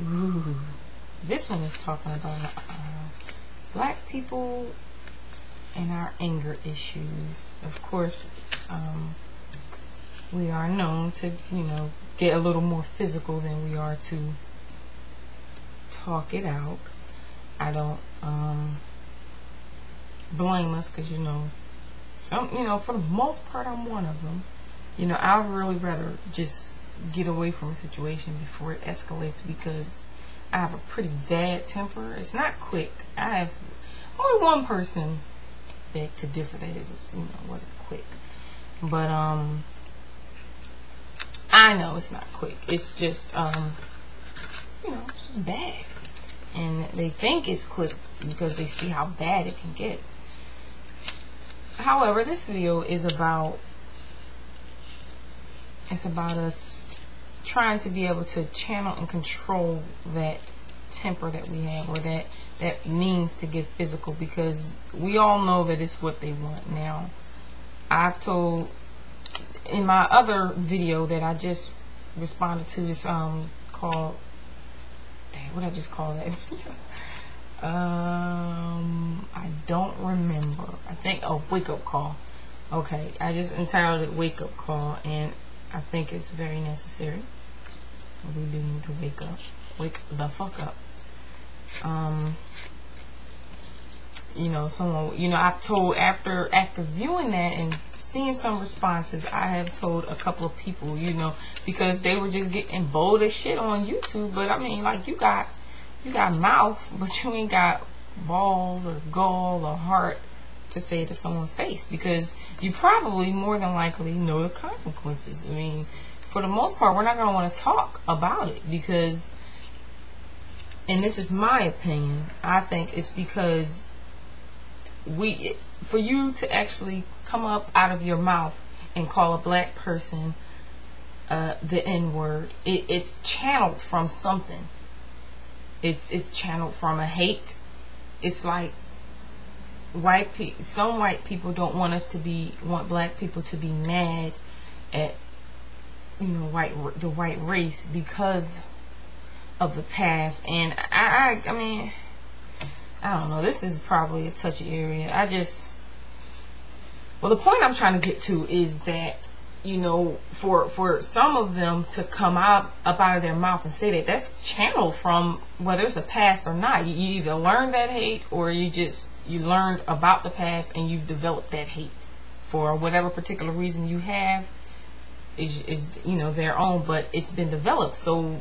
Ooh, this one is talking about black people and our anger issues. Of course, we are known to, get a little more physical than we are to talk it out. I don't blame us, because for the most part, I'm one of them. I'd really rather just get away from a situation before it escalates, because I have a pretty bad temper. It's not quick. I have only one person begged to differ that it was, wasn't quick. But I know it's not quick. It's just it's just bad. And they think it's quick because they see how bad it can get. However, this video is about us trying to be able to channel and control that temper that we have, or that means to get physical, because we all know that it's what they want. Now, I've told in my other video that I just responded to, this called, dang, what did I just call that? I don't remember. I think a wake up call. Okay, I just entitled it Wake Up Call, and I think it's very necessary. We do need to wake up. Wake the fuck up. Someone, I've told, after viewing that and seeing some responses, I have told a couple of people, because they were just getting bold as shit on YouTube. But I mean, like, you got mouth, but you ain't got balls or gall or heart to say it to someone's face, because you probably more than likely know the consequences. I mean, for the most part, we're not going to want to talk about it, because, and this is my opinion, I think it's because for you to actually come up out of your mouth and call a black person the N-word, it's channeled from something. It's channeled from a hate. It's like some white people don't want black people to be mad at the white race because of the past. And I mean, I don't know, this is probably a touchy area. The point I'm trying to get to is that, for some of them to come up out of their mouth and say that's channeled from, whether it's a past or not. You either learned that hate, or you learned about the past and you've developed that hate for whatever particular reason you have is their own, but it's been developed. So,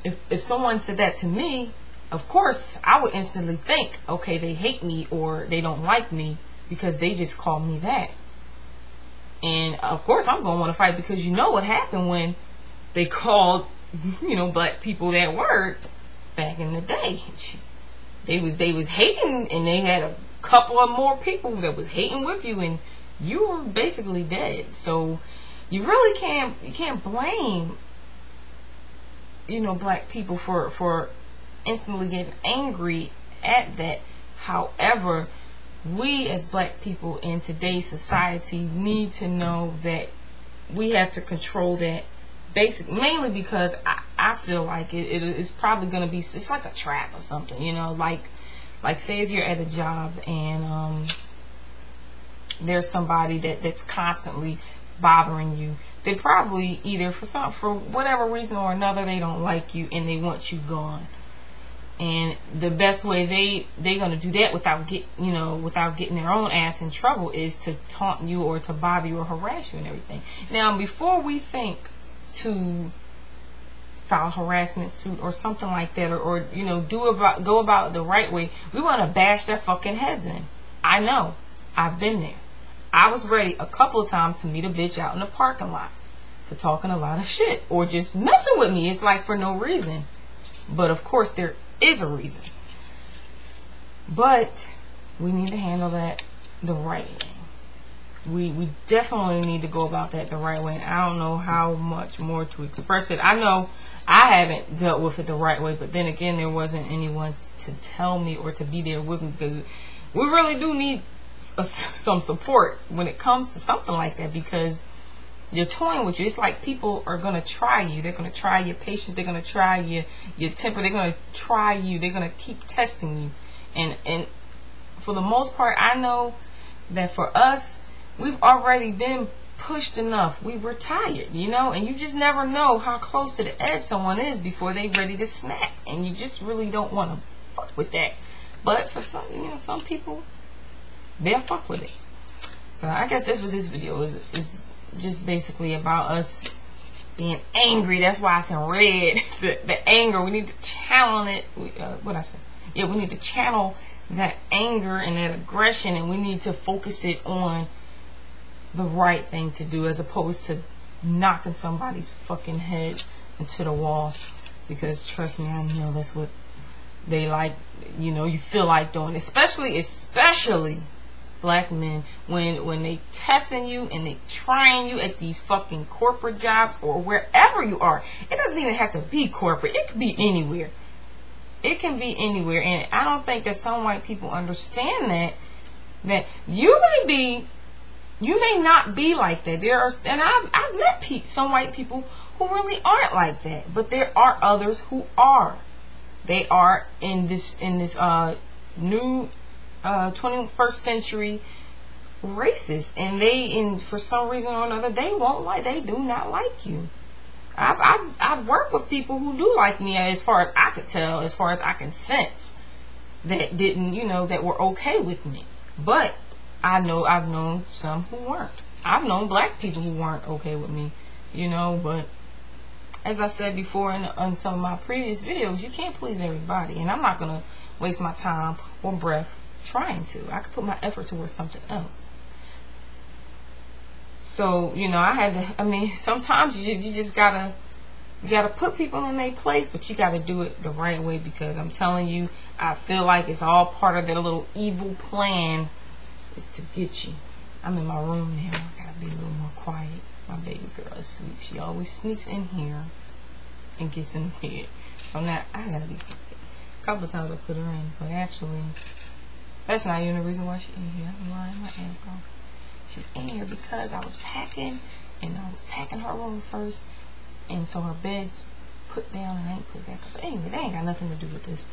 if someone said that to me, of course I would instantly think, okay, they hate me or they don't like me because they just called me that. And of course I'm going to want to fight, because what happened when they called black people that word back in the day. They was hating, and they had a couple of more people that was hating with you, and you were basically dead. So you really can't blame black people for instantly getting angry at that. However, we as black people in today's society need to know that we have to control that mainly because I feel like it is probably going to be, it's like a trap or something, like say if you're at a job and there's somebody that's constantly bothering you. They probably either for whatever reason or another, they don't like you and they want you gone. And the best way they're gonna do that without getting their own ass in trouble is to taunt you or to bother you or harass you and everything. Now, before we think to file a harassment suit or something like that, or go about it the right way, we want to bash their fucking heads in. I know, I've been there. I was ready a couple of times to meet a bitch out in the parking lot for talking a lot of shit or just messing with me. It's like for no reason. But of course there is a reason. But we need to handle that the right way. We definitely need to go about that the right way. And I don't know how much more to express it. I know I haven't dealt with it the right way, but then again, there wasn't anyone to tell me or to be there with me, because we really do need some support when it comes to something like that, because They're toying with you. It's like people are gonna try you. They're gonna try your patience. They're gonna try your temper. They're gonna try you. They're gonna keep testing you. And for the most part, I know that for us, we've already been pushed enough. We were tired, you know, and you just never know how close to the edge someone is before they're ready to snap, and you just really don't want to fuck with that. But for some, you know, some people, they'll fuck with it. So I guess that's what this video is just basically about us being angry. That's why I said red. The anger, we need to channel it. What I said? Yeah, we need to channel that anger and that aggression, and we need to focus it on the right thing to do, as opposed to knocking somebody's fucking head into the wall. Because trust me, I know that's what they like, you know, you feel like doing, especially black men, when they testing you and they trying you at these fucking corporate jobs or wherever you are. It doesn't even have to be corporate. It could be anywhere. It can be anywhere. And I don't think that some white people understand that you may not be like that. And I've met some white people who really aren't like that, but there are others who are. They are in this new 21st century racist, and for some reason or another they do not like you. I've worked with people who do like me, as far as I could tell, as far as I can sense, that didn't, you know, that were okay with me. But I've known some who weren't. I've known black people who weren't okay with me, you know. But as I said before in some of my previous videos, you can't please everybody, and I'm not gonna waste my time or breath trying to. I could put my effort towards something else. So, you know, sometimes you just gotta put people in their place, but you gotta do it the right way, because I'm telling you, I feel like it's all part of their little evil plan, is to get you. I'm in my room now. I gotta be a little more quiet. My baby girl is asleep. She always sneaks in here and gets in the bed. So now I gotta be quiet. A couple of times I put her in, but actually, that's not even the reason why she's in here. I'm lying my ass off. She's in here because I was packing, and I was packing her room first, and so her bed's put down and I ain't put it back up. But anyway, that ain't got nothing to do with this.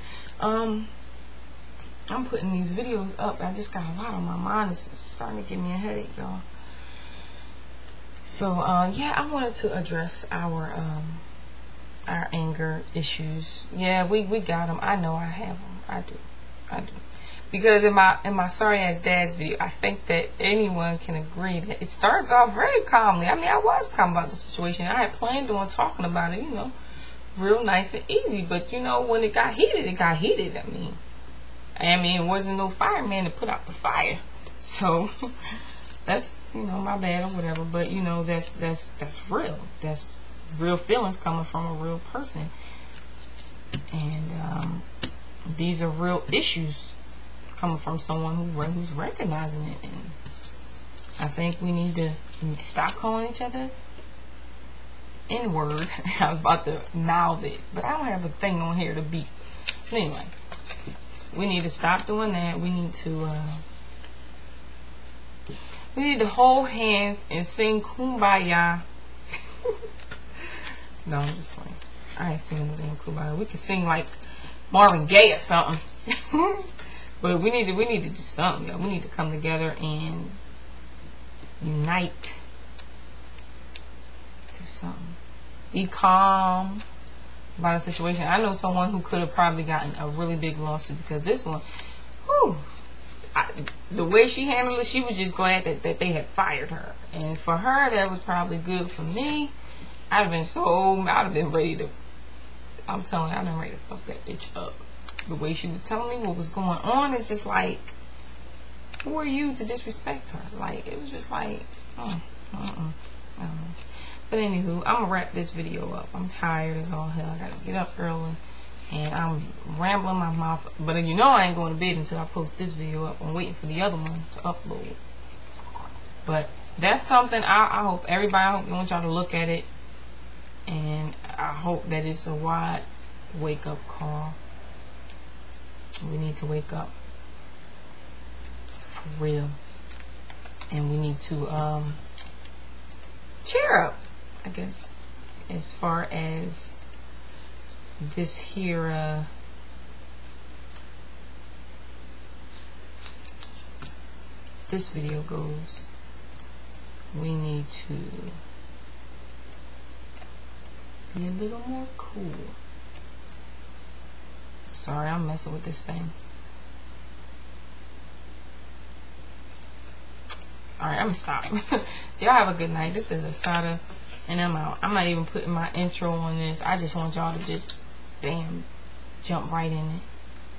I'm putting these videos up. I just got a lot on my mind. It's starting to give me a headache, y'all. So yeah, I wanted to address our anger issues. Yeah, we got them. I know I have them. I do. Because in my sorry ass dad's video, I think that anyone can agree that it starts off very calmly. I mean, I was calm about the situation. I had planned on talking about it, you know, real nice and easy. But you know, when it got heated, it got heated. I mean, it wasn't no fireman to put out the fire. So that's, you know, my bad or whatever. But you know, that's real. That's real feelings coming from a real person, and these are real issues coming from someone who's recognizing it. And I think we need to stop calling each other N-word. I was about to mouth it, but I don't have a thing on here to beat. But anyway, we need to stop doing that. We need to hold hands and sing Kumbaya. No, I'm just playing. I ain't singing no damn Kumbaya. We can sing like Marvin Gaye or something. But we need to do something, y'all. We need to come together and unite. Do something. Be calm about a situation. I know someone who could have probably gotten a really big lawsuit, because this one, whew, the way she handled it, she was just glad that they had fired her. And for her, that was probably good. For me, I'd have been ready to, I'm telling you, I've been ready to fuck that bitch up. The way she was telling me what was going on is just like, who are you to disrespect her? Like, it was just like, I don't know. But anywho, I'm gonna wrap this video up. I'm tired as all hell. I gotta get up early, and I'm rambling my mouth. But you know I ain't going to bed until I post this video up. I'm waiting for the other one to upload. But that's something I hope everybody, I want y'all to look at it, and I hope that it's a wide wake-up call. We need to wake up for real, and we need to cheer up, I guess, as far as this here this video goes. We need to be a little more cool. Sorry, I'm messing with this thing. Alright, I'm gonna stop. Y'all have a good night. This is Asada, and I'm out. I'm not even putting my intro on this. I just want y'all to just, bam, jump right in it.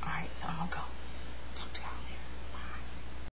Alright, so I'm gonna go.